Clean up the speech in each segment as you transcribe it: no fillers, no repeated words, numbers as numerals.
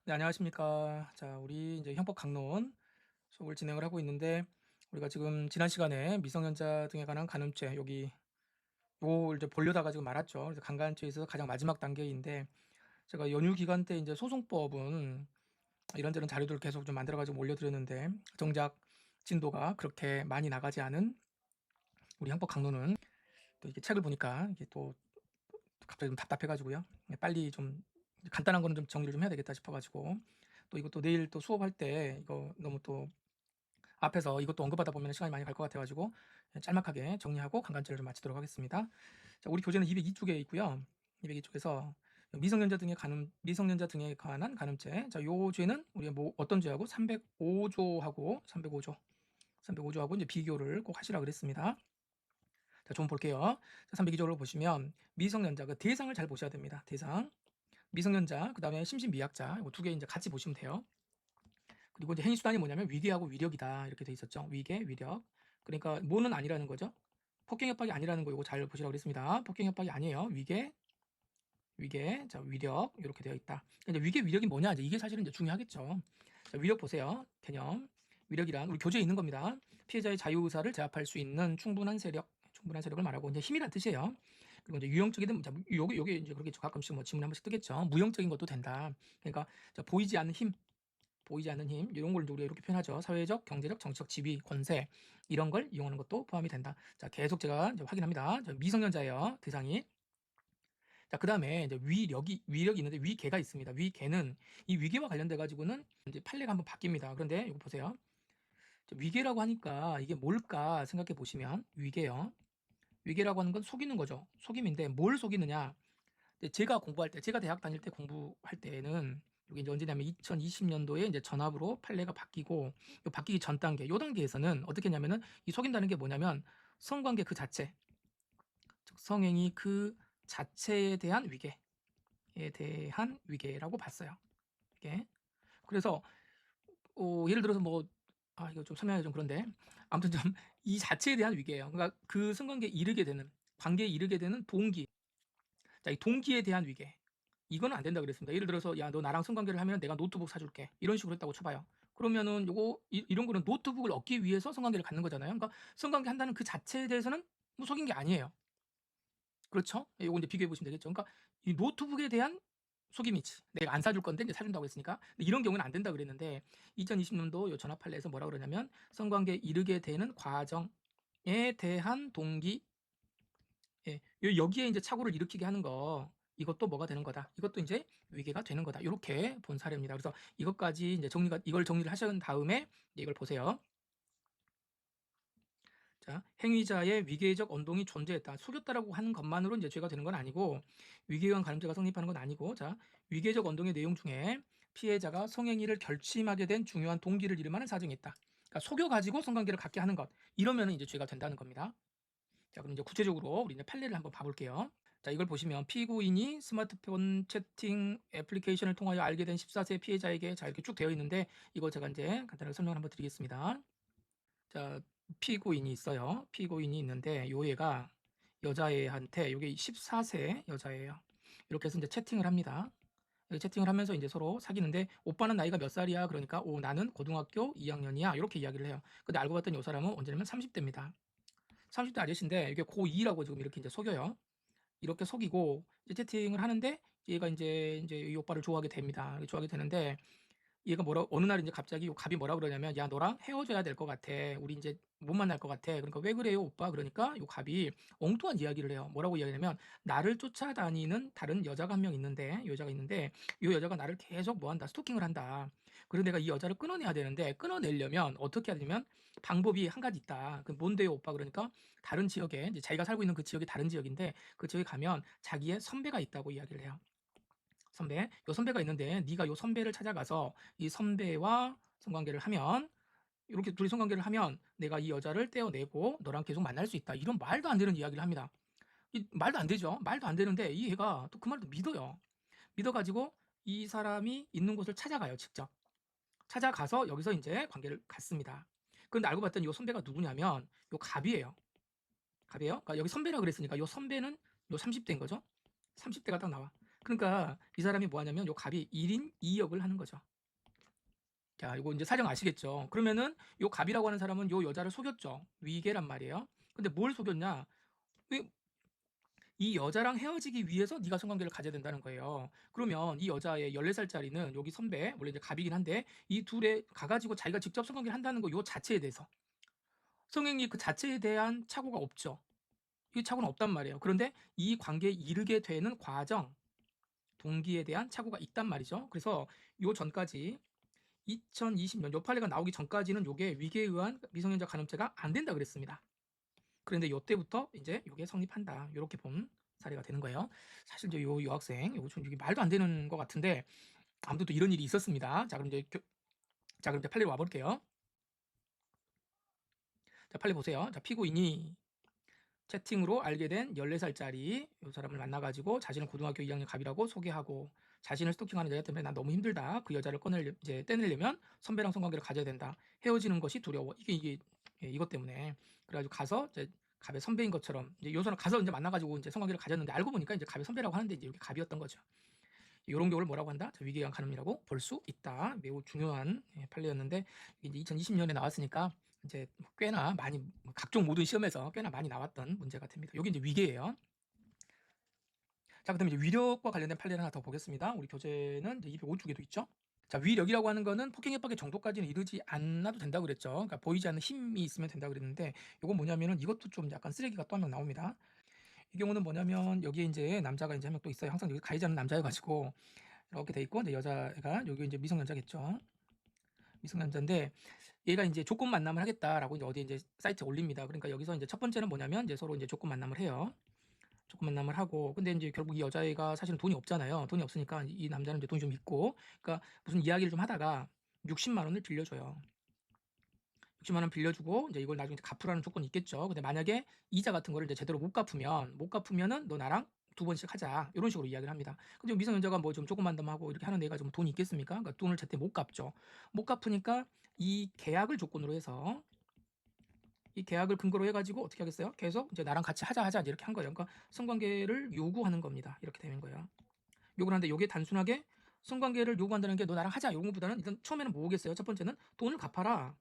네, 안녕하십니까. 자, 우리 이제 형법 강론 수업을 진행을 하고 있는데, 우리가 지금 지난 시간에 미성년자 등에 관한 간음죄, 여기 요 이제 보려다가 지금 말았죠. 그래서 강간죄에 있어서 가장 마지막 단계인데, 제가 연휴 기간 때 이제 소송법은 이런저런 자료들을 계속 좀 만들어가지고 올려드렸는데, 정작 진도가 그렇게 많이 나가지 않은 우리 형법 강론은 또 이렇게 책을 보니까 이게 또 갑자기 좀 답답해가지고요. 빨리 좀 간단한 거는 좀 정리를 좀 해야 되겠다 싶어가지고, 또 이것도 내일 또 수업할 때 이거 너무 또 앞에서 이것도 언급하다 보면 시간이 많이 갈 것 같아가지고 짤막하게 정리하고 강간죄를 좀 마치도록 하겠습니다. 자, 우리 교재는 202쪽에 있고요. 202쪽에서 미성년자 등에 관한 간음죄. 자, 요 죄는 우리가 뭐 어떤 죄하고 305조하고 이제 비교를 꼭 하시라 그랬습니다. 자, 좀 볼게요. 자, 302조를 보시면 미성년자 그 대상을 잘 보셔야 됩니다. 대상. 미성년자, 그다음에 심신미약자, 이거 두 개 이제 같이 보시면 돼요. 그리고 이제 행위 수단이 뭐냐면 위계하고 위력이다 이렇게 돼 있었죠. 위계, 위력. 그러니까 뭐는 아니라는 거죠. 폭행 협박이 아니라는 거 이거 잘 보시라고 그랬습니다. 폭행 협박이 아니에요. 위계, 위계, 자 위력 이렇게 되어 있다. 이제 위계, 위력이 뭐냐 이제 이게 사실은 이제 중요하겠죠. 자, 위력 보세요. 개념. 위력이란 우리 교재에 있는 겁니다. 피해자의 자유 의사를 제압할 수 있는 충분한 세력을 말하고 이제 힘이란 뜻이에요. 그리고 이제 유형적이든 요게 이제 그렇게 가끔씩 뭐 지문 한 번씩 뜨겠죠. 무형적인 것도 된다. 그러니까 자, 보이지 않는 힘, 이런 걸 우리가 이렇게 표현하죠. 사회적, 경제적, 정치적 지위, 권세 이런 걸 이용하는 것도 포함이 된다. 자, 계속 제가 이제 확인합니다. 미성년자예요. 대상이. 자, 그다음에 이제 위력이 있는데 위계가 있습니다. 위계는 이 위계와 관련돼 가지고는 이제 판례가 한번 바뀝니다. 그런데 이거 보세요. 위계라고 하니까 이게 뭘까 생각해 보시면 위계요. 위계라고 하는 건 속이는 거죠. 속임인데 뭘 속이느냐? 제가 공부할 때, 제가 대학 다닐 때 공부할 때는 이게 이제 언제냐면 2020년도에 이제 전압으로 판례가 바뀌고 요 바뀌기 전 단계, 요 단계에서는 어떻게 했냐면은 이 속인다는 게 뭐냐면 성관계 그 자체, 즉 성행위 그 자체에 대한 위계라고 봤어요. 이게 그래서 예를 들어서 뭐 이거 좀 설명하기 좀 그런데 아무튼 좀 이 자체에 대한 위계예요. 그러니까 그 성관계에 이르게 되는 관계에 이르게 되는 동기, 자, 이 동기에 대한 위계. 이거는 안 된다 그랬습니다. 예를 들어서 야, 너 나랑 성관계를 하면 내가 노트북 사줄게. 이런 식으로 했다고 쳐봐요. 그러면은 요거 이런 거는 노트북을 얻기 위해서 성관계를 갖는 거잖아요. 그러니까 성관계 한다는 그 자체에 대해서는 뭐 속인 게 아니에요. 그렇죠? 요거 이제 비교해 보시면 되겠죠. 그러니까 이 노트북에 대한 속임이지. 내가 안 사줄 건데 이제 사준다고 했으니까. 근데 이런 경우는 안 된다 그랬는데 2020년도 요 전압 판례에서 뭐라 그러냐면 성관계에 이르게 되는 과정에 대한 동기, 예, 여기에 이제 착오를 일으키게 하는 거 이것도 뭐가 되는 거다. 이것도 이제 위계가 되는 거다. 이렇게 본 사례입니다. 그래서 이것까지 이제 이걸 정리를 하신 다음에 이걸 보세요. 자, 행위자의 위계적 언동이 존재했다. 속였다라고 하는 것만으로 이제 죄가 되는 건 아니고 위계관 가늠죄가 성립하는 건 아니고 자, 위계적 언동의 내용 중에 피해자가 성행위를 결심하게 된 중요한 동기를 이름하는 사정이 있다. 그러니까 속여가지고 성관계를 갖게 하는 것 이러면 이제 죄가 된다는 겁니다. 자, 그럼 이제 구체적으로 우리 이제 판례를 한번 봐볼게요. 자, 이걸 보시면 피고인이 스마트폰 채팅 애플리케이션을 통하여 알게 된 14세 피해자에게 자, 이렇게 쭉 되어 있는데 이거 제가 이제 간단하게 설명을 한번 드리겠습니다. 자, 피고인이 있어요. 피고인이 있는데 요 애가 여자애한테 요게 14세 여자애예요. 이렇게 해서 이제 채팅을 합니다. 이렇게 채팅을 하면서 이제 서로 사귀는데 오빠는 나이가 몇 살이야? 그러니까 나는 고등학교 2학년이야. 이렇게 이야기를 해요. 근데 알고 봤더니 요 사람은 언제냐면 30대입니다. 30대 아저씨인데 이게 고2라고 지금 이렇게 이제 속여요. 이렇게 속이고 이제 채팅을 하는데 얘가 이제 이 오빠를 좋아하게 됩니다. 좋아하게 되는데 얘가 어느 날 이제 갑자기 요 갑이 뭐라 그러냐면 야, 너랑 헤어져야 될 것 같아. 우리 이제 못 만날 것 같아. 그러니까 왜 그래요, 오빠? 그러니까 요 갑이 엉뚱한 이야기를 해요. 뭐라고 이야기하냐면 나를 쫓아다니는 다른 여자가 한 명 있는데, 여자가 있는데 요 여자가 나를 계속 뭐 한다, 스토킹을 한다. 그래서 내가 이 여자를 끊어내야 되는데 끊어내려면 어떻게 해야 되냐면 방법이 한 가지 있다. 그 뭔데요, 오빠? 그러니까 다른 지역에 이제 자기가 살고 있는 그 지역이 다른 지역인데 그 지역에 가면 자기의 선배가 있다고 이야기를 해요. 선배. 요 선배가 있는데 네가 요 선배를 찾아가서 이 선배와 성관계를 하면 이렇게 둘이 성관계를 하면 내가 이 여자를 떼어내고 너랑 계속 만날 수 있다. 이런 말도 안 되는 이야기를 합니다. 말도 안 되죠. 말도 안 되는데 이 애가 또 그 말도 믿어요. 믿어가지고 이 사람이 있는 곳을 찾아가요, 직접. 찾아가서 여기서 이제 관계를 갖습니다. 그런데 알고 봤더니 요 선배가 누구냐면 요 갑이에요. 갑이에요. 그러니까 여기 선배라 그랬으니까 요 선배는 요 30대인 거죠. 30대가 딱 나와. 그러니까 이 사람이 뭐 하냐면 요 갑이 1인 2역을 하는 거죠. 자, 이거 이제 사정 아시겠죠? 그러면은 요 갑이라고 하는 사람은 요 여자를 속였죠. 위계란 말이에요. 근데 뭘 속였냐? 왜 이 여자랑 헤어지기 위해서 네가 성관계를 가져야 된다는 거예요. 그러면 이 여자의 14살짜리는 여기 선배, 원래 이제 갑이긴 한데 이 둘에 가가지고 자기가 직접 성관계를 한다는 거 요 자체에 대해서 성행위 그 자체에 대한 착오가 없죠. 이 착오는 없단 말이에요. 그런데 이 관계에 이르게 되는 과정, 동기에 대한 착오가 있단 말이죠. 그래서 요 전까지 2020년 요 판례가 나오기 전까지는 요게 위계에 의한 미성년자 간음죄가 안 된다 그랬습니다. 그런데 요때부터 이제 요게 성립한다. 요렇게 본 사례가 되는 거예요. 사실 이제 요 여학생 요거 좀 이게 말도 안 되는 것 같은데 아무튼 또 이런 일이 있었습니다. 자, 그럼 이제 판례로 와 볼게요. 자, 판례 보세요. 자, 피고인이 채팅으로 알게 된 14살짜리 요 사람을 만나가지고 자신은 고등학교 2학년 갑이라고 소개하고 자신을 스토킹하는 여자 때문에 난 너무 힘들다. 그 여자를 이제 떼내려면 선배랑 성관계를 가져야 된다. 헤어지는 것이 두려워. 이게 예, 이것 때문에 그래가지고 가서 이제 갑의 선배인 것처럼 이제 요 사람 가서 이제 만나가지고 이제 성관계를 가졌는데 알고 보니까 이제 갑의 선배라고 하는데 이제 이렇게 갑이었던 거죠. 이런 경우를 뭐라고 한다? 위계관 간음이라고 볼 수 있다. 매우 중요한 예, 판례였는데 이제 2020년에 나왔으니까 이제 꽤나 많이 각종 모든 시험에서 꽤나 많이 나왔던 문제가 됩니다. 여기 이제 위계예요. 자, 그다음에 이제 위력과 관련된 판례를 하나 더 보겠습니다. 우리 교재는 이제 205쪽에도 있죠. 자, 위력이라고 하는 거는 폭행 협박의 정도까지는 이르지 않아도 된다고 그랬죠. 그러니까 보이지 않는 힘이 있으면 된다고 그랬는데 이건 뭐냐면은 이것도 좀 약간 쓰레기가 또 한 명 나옵니다. 이 경우는 뭐냐면 여기에 이제 남자가 이제 한 명 또 있어요. 항상 여기 가해자는 남자여가지고 이렇게 돼 있고 이제 여자가 여기 이제 미성년자겠죠. 미성년자인데 얘가 이제 조건 만남을 하겠다라고 이제 어디 이제 사이트에 올립니다. 그러니까 여기서 이제 첫 번째는 뭐냐면 이제 서로 이제 조건 만남을 해요. 조건 만남을 하고 근데 이제 결국 이 여자애가 사실은 돈이 없잖아요. 돈이 없으니까 이 남자는 이제 돈이 좀 있고 그러니까 무슨 이야기를 좀 하다가 60만 원을 빌려줘요. 60만 원 빌려주고 이제 이걸 나중에 갚으라는 조건이 있겠죠. 근데 만약에 이자 같은 거를 이제 제대로 못 갚으면은 너 나랑 두 번씩 하자. 이런 식으로 이야기를 합니다. 근데 미성년자가 뭐 좀 조금 만담하고 이렇게 하는 애가 좀 돈이 있겠습니까? 그러니까 돈을 제때 못 갚죠. 못 갚으니까 이 계약을 조건으로 해서 이 계약을 근거로 해가지고 어떻게 하겠어요? 계속 이제 나랑 같이 하자 이제 이렇게 한 거예요. 그러니까 성관계를 요구하는 겁니다. 이렇게 되는 거예요. 요구를 하는데 요게 단순하게 성관계를 요구한다는 게 너 나랑 하자 이런 것보다는 일단 처음에는 뭐겠어요? 첫 번째는 돈을 갚아라.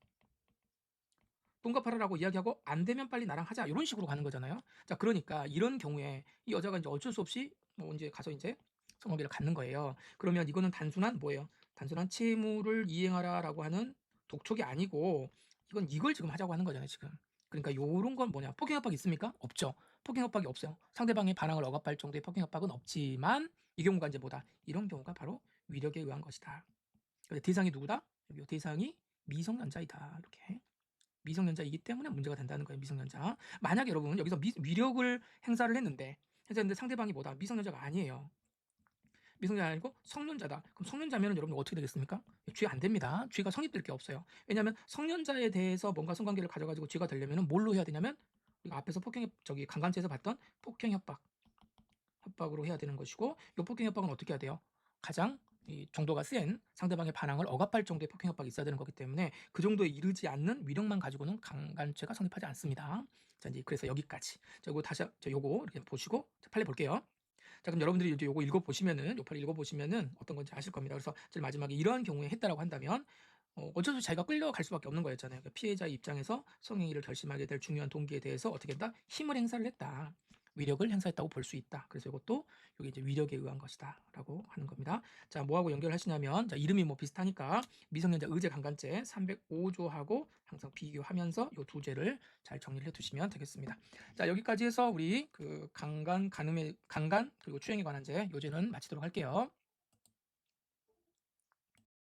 돈 갚아라라고 이야기하고 안 되면 빨리 나랑 하자 이런 식으로 가는 거잖아요. 자, 그러니까 이런 경우에 이 여자가 이제 어쩔 수 없이 뭐 이제 가서 이제 성관계를 갖는 거예요. 그러면 이거는 단순한 뭐예요? 단순한 채무를 이행하라라고 하는 독촉이 아니고 이건 이걸 지금 하자고 하는 거잖아요, 지금. 그러니까 요런 건 뭐냐? 폭행 협박 있습니까? 없죠. 폭행 협박이 없어요. 상대방의 반항을 억압할 정도의 폭행 협박은 없지만 이 경우가 이제 뭐다? 이런 경우가 바로 위력에 의한 것이다. 근데 대상이 누구다? 여기 대상이 미성년자이다. 이렇게. 미성년자이기 때문에 문제가 된다는 거예요. 미성년자. 만약에 여러분 여기서 위력을 행사했는데 상대방이 뭐다? 미성년자가 아니에요. 미성년자 아니고 성년자다. 그럼 성년자면 여러분 어떻게 되겠습니까? 죄 안 됩니다. 죄가 성립될 게 없어요. 왜냐하면 성년자에 대해서 뭔가 성관계를 가져가지고 죄가 되려면 뭘로 해야 되냐면 우리가 앞에서 강간죄에서 봤던 폭행 협박으로 해야 되는 것이고 이 폭행 협박은 어떻게 해야 돼요? 가장 이 정도가 센 상대방의 반항을 억압할 정도의 폭행 협박이 있어야 되는 거기 때문에 그 정도에 이르지 않는 위력만 가지고는 강간죄가 성립하지 않습니다. 자, 이제 그래서 여기까지. 자, 이거 다시 요거 이렇게 보시고 판례 볼게요. 자, 그럼 여러분들이 이제 요거 읽어보시면은 요 판례 읽어보시면은 어떤 건지 아실 겁니다. 그래서 제일 마지막에 이러한 경우에 했다라고 한다면 어쩔 수 없이 자기가 끌려갈 수밖에 없는 거였잖아요. 그러니까 피해자의 입장에서 성행위를 결심하게 될 중요한 동기에 대해서 어떻게 했다? 힘을 행사를 했다. 위력을 행사했다고 볼 수 있다. 그래서 이것도 여기 이제 위력에 의한 것이다라고 하는 겁니다. 자, 뭐하고 연결하시냐면 자, 이름이 뭐 비슷하니까 미성년자 의제 강간죄 305조하고 항상 비교하면서 이 두 죄를 잘 정리를 해두시면 되겠습니다. 자, 여기까지 해서 우리 그 강간 그리고 추행에 관한 죄 요죄는 마치도록 할게요.